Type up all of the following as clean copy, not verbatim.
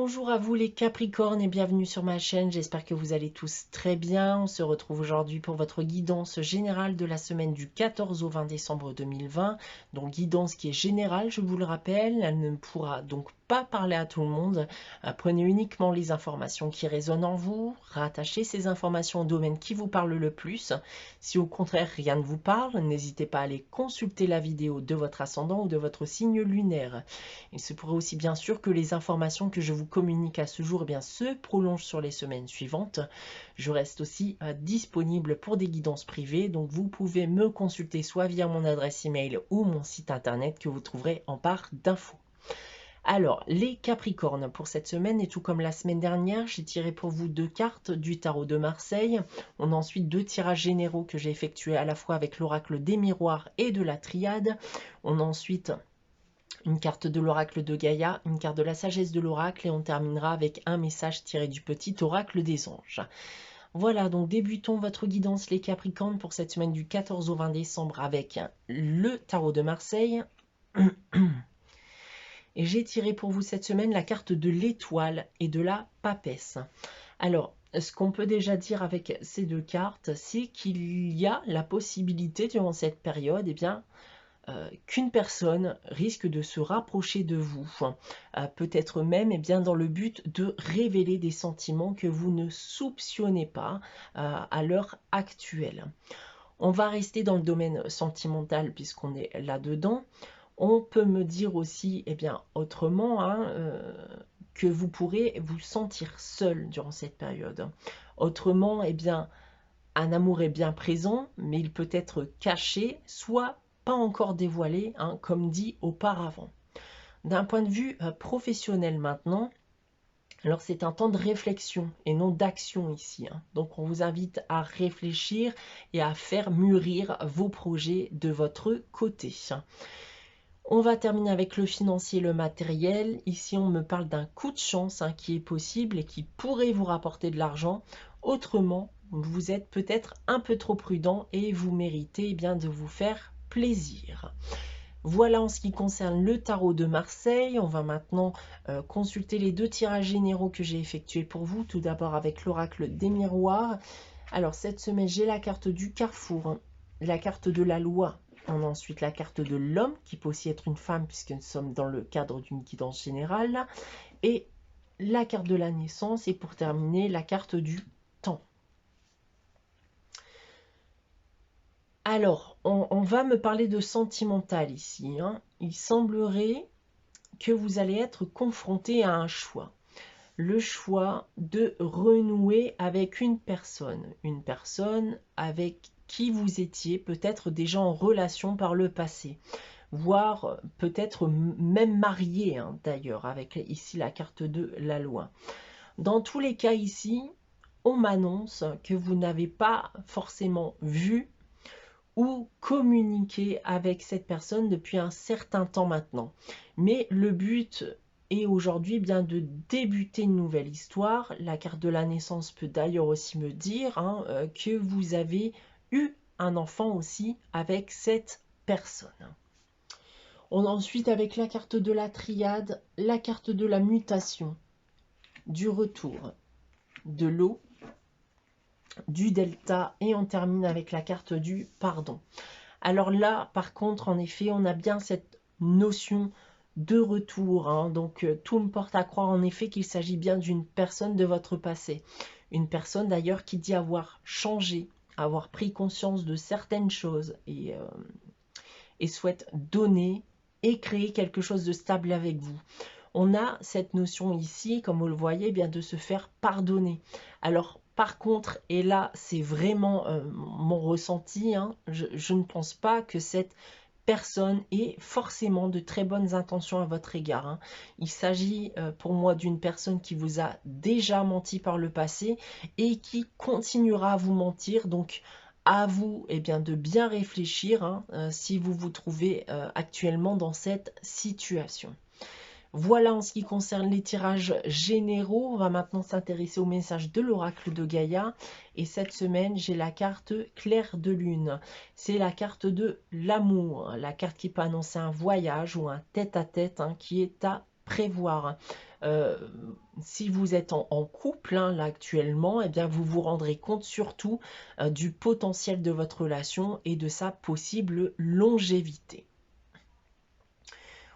Bonjour à vous les Capricornes et bienvenue sur ma chaîne, j'espère que vous allez tous très bien. On se retrouve aujourd'hui pour votre guidance générale de la semaine du 14 au 20 décembre 2020. Donc guidance qui est générale, je vous le rappelle, elle ne pourra donc pas parler à tout le monde. Prenez uniquement les informations qui résonnent en vous, rattachez ces informations au domaine qui vous parle le plus. Si au contraire rien ne vous parle, n'hésitez pas à aller consulter la vidéo de votre ascendant ou de votre signe lunaire. Il se pourrait aussi bien sûr que les informations que je vous communique à ce jour se prolongent sur les semaines suivantes. Je reste aussi disponible pour des guidances privées, donc vous pouvez me consulter soit via mon adresse email ou mon site internet que vous trouverez en barre d'infos. Alors, les Capricornes, pour cette semaine, et tout comme la semaine dernière, j'ai tiré pour vous 2 cartes du tarot de Marseille. On a ensuite 2 tirages généraux que j'ai effectués à la fois avec l'oracle des miroirs et de la triade. On a ensuite une carte de l'oracle de Gaïa, une carte de la sagesse de l'oracle et on terminera avec un message tiré du petit oracle des anges. Voilà, donc débutons votre guidance les Capricornes pour cette semaine du 14 au 20 décembre avec le tarot de Marseille. Et j'ai tiré pour vous cette semaine la carte de l'étoile et de la papesse. Alors, ce qu'on peut déjà dire avec ces 2 cartes, c'est qu'il y a la possibilité durant cette période, qu'une personne risque de se rapprocher de vous, peut-être même dans le but de révéler des sentiments que vous ne soupçonnez pas à l'heure actuelle. On va rester dans le domaine sentimental puisqu'on est là-dedans. On peut me dire aussi, autrement, que vous pourrez vous sentir seul durant cette période. Autrement, un amour est bien présent, mais il peut être caché, soit pas encore dévoilé, comme dit auparavant. D'un point de vue professionnel maintenant, alors c'est un temps de réflexion et non d'action ici. Donc on vous invite à réfléchir et à faire mûrir vos projets de votre côté. On va terminer avec le financier et le matériel. Ici, on me parle d'un coup de chance qui est possible et qui pourrait vous rapporter de l'argent. Autrement, vous êtes peut-être un peu trop prudent et vous méritez de vous faire plaisir. Voilà en ce qui concerne le tarot de Marseille. On va maintenant consulter les 2 tirages généraux que j'ai effectués pour vous. Tout d'abord avec l'oracle des miroirs. Alors cette semaine, j'ai la carte du carrefour, la carte de la loi. On a ensuite la carte de l'homme, qui peut aussi être une femme, puisque nous sommes dans le cadre d'une guidance générale. Et la carte de la naissance. Et pour terminer, la carte du temps. Alors, on va me parler de sentimental ici. Il semblerait que vous allez être confronté à un choix. Le choix de renouer avec une personne avec qui vous étiez peut-être déjà en relation par le passé, voire peut-être même marié d'ailleurs, avec ici la carte de la loi. Dans tous les cas ici, on m'annonce que vous n'avez pas forcément vu ou communiqué avec cette personne depuis un certain temps maintenant. Mais le but est aujourd'hui de débuter une nouvelle histoire. La carte de la naissance peut d'ailleurs aussi me dire que vous avez eu un enfant aussi avec cette personne. On a ensuite avec la carte de la triade, la carte de la mutation, du retour, de l'eau, du delta et on termine avec la carte du pardon. Alors là, par contre, en effet, on a bien cette notion de retour. Donc, tout me porte à croire en effet qu'il s'agit bien d'une personne de votre passé. Une personne d'ailleurs qui dit avoir changé, avoir pris conscience de certaines choses et souhaite donner et créer quelque chose de stable avec vous. On a cette notion ici, comme vous le voyez, de se faire pardonner. Alors, par contre, et là, c'est vraiment mon ressenti, je ne pense pas que cette personne ait forcément de très bonnes intentions à votre égard. Il s'agit pour moi d'une personne qui vous a déjà menti par le passé et qui continuera à vous mentir. Donc, à vous de bien réfléchir si vous vous trouvez actuellement dans cette situation. Voilà en ce qui concerne les tirages généraux. On va maintenant s'intéresser au message de l'oracle de Gaïa. Et cette semaine, j'ai la carte claire de lune. C'est la carte de l'amour. La carte qui peut annoncer un voyage ou un tête-à-tête qui est à prévoir. Euh, Si vous êtes en couple hein, là actuellement, eh bien vous vous rendrez compte surtout du potentiel de votre relation et de sa possible longévité.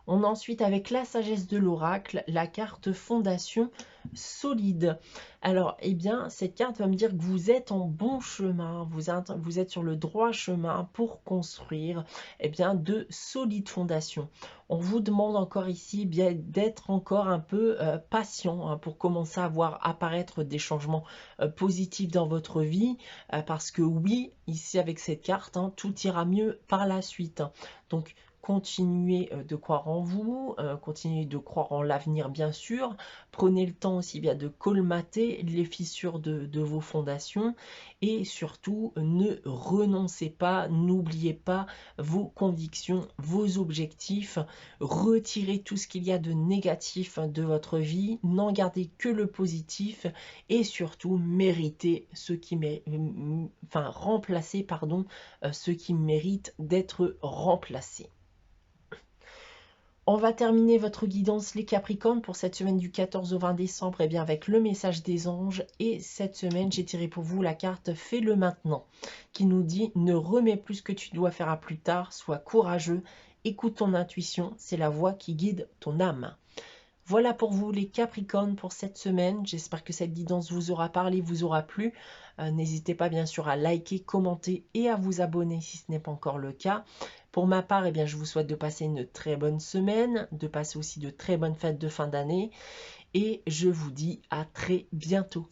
On a ensuite avec la sagesse de l'oracle, la carte fondation solide. Alors, eh bien, cette carte va me dire que vous êtes en bon chemin, vous êtes sur le droit chemin pour construire eh bien, de solides fondations. On vous demande encore ici bien d'être encore un peu patient hein, pour commencer à voir apparaître des changements positifs dans votre vie, parce que oui, ici avec cette carte, hein, tout ira mieux par la suite. Donc, continuez de croire en vous, continuez de croire en l'avenir bien sûr, prenez le temps aussi bien de colmater les fissures de vos fondations et surtout ne renoncez pas, n'oubliez pas vos convictions, vos objectifs, retirez tout ce qu'il y a de négatif de votre vie, n'en gardez que le positif et surtout méritez ce qui remplacez ce qui mérite d'être remplacé. On va terminer votre guidance les Capricornes pour cette semaine du 14 au 20 décembre et bien avec le message des anges. Et cette semaine, j'ai tiré pour vous la carte Fais-le maintenant qui nous dit ne remets plus ce que tu dois faire à plus tard, sois courageux, écoute ton intuition, c'est la voix qui guide ton âme. Voilà pour vous les Capricornes pour cette semaine. J'espère que cette guidance vous aura parlé, vous aura plu. N'hésitez pas bien sûr à liker, commenter et à vous abonner si ce n'est pas encore le cas. Pour ma part, eh bien, je vous souhaite de passer une très bonne semaine, de passer aussi de très bonnes fêtes de fin d'année. Et je vous dis à très bientôt.